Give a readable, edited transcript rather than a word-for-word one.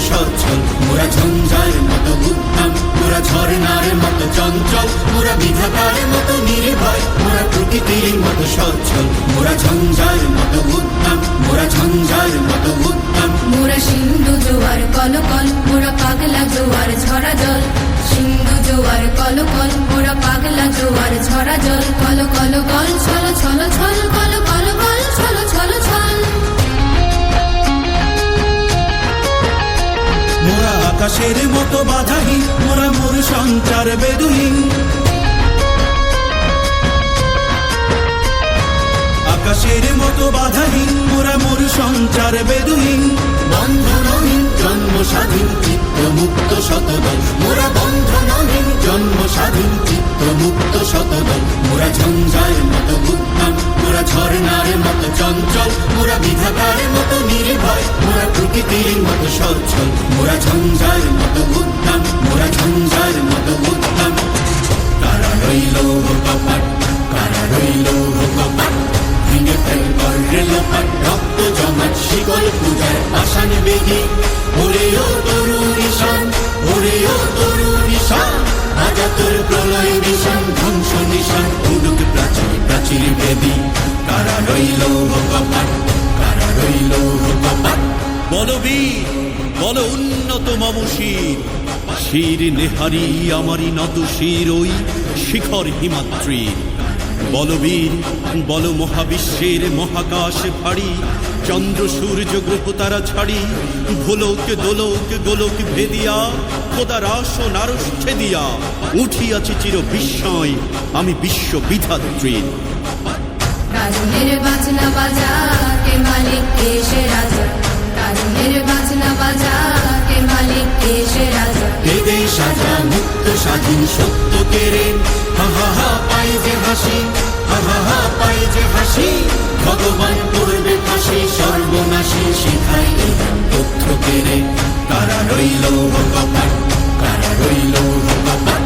সচ্ছল, মোরা ঝঞ্ঝার মতো উদ্যম, মোরা ঝর্ণার মতো চঞ্চল, মোরা বিধাতার মতো নির্ভয়, মোরা প্রকৃতির মতো সচ্ছল, মোরা ঝঞ্ঝার মতো উদ্যম, মোরা ঝঞ্ঝার মতো উদ্যম। মোরা সিন্ধু জোয়ার কলকল, মোরা পাগলা জোয়ার ঝরা জল, সিন্ধু জোয়ার কলকল, মোরা পাগলা জোয়ার ঝরা জল, কল কল কল ছল ছল ছল, কল কল কল ছল ছল ছল। মোরা আকাশের মতো বাধাহীন, মোরা মোর সঞ্চার বেদুহীন, আকাশের মতো বাধাহীন, মোরা মোর সঞ্চার বেদুহীন। বন্ধনহীন জন্ম স্বাধীন চিত্ত মুক্ত শতদল, মোরা বন্ধনহীন জন্ম স্বাধীন চিত্ত মুক্ত শতদল। মোরা ঝঞ্ঝার মতো উদ্যম, মোরা ঝর্ণার মতো চঞ্চল, মোরা বিধাতার মতো নির্ভয়, মোরা প্রকৃতির মতো সচ্ছল, মোরা ঝঞ্ঝার মতো উদ্যম, মোরা ঝঞ্ঝার মতো উদ্যম। কারা রইল কপাট, কারা রইল কপাট, ভেঙে ফেলবার রেলপাট, রক্ত জমাট শিকল পূজার পাষাণ বেদি। ওরে ও তরুণ ঈশান, ওরে ও তরুণ ঈশান, আজা তোর প্রলয় নিশান, ধ্বংস নিশান, উডুক প্রাচীর প্রাচীর বেদি। কারা রইল কপাট, কারা রইল কপাট। বলবীর বল উন্নত মম শির, শির নেহারি আমারি নত শির ওই শিখর হিমাদ্রির। বলবীর বল মহাবিশ্বের মহাকাশ ভারী, চন্দ্র সূর্য গ্রহ তারা ছাড়ি, ভোলক দোলক গোলক ভেদিয়া, খোদার আসন আরশ ছেদিয়া, উঠিয়াছি চির বিস্ময় আমি বিশ্ব বিধাত্রীর। কাজলের বাজনা বাজা কে মালিক কে সে রাজা, কাজলের বাজনা বাজা কে মালিক কে সে রাজা। বেদে সাজা মুক্ত স্বাধীন সত্য কেড়ে, হা হা হা পাই যে হাসি, হা হা হা পাই যে হাসি। ভগবান করবে ফাঁসি সর্বনাশী, শিখাই এই তথ্য কেড়ে। কারা রইল কপাট, কারা রইল কপাট।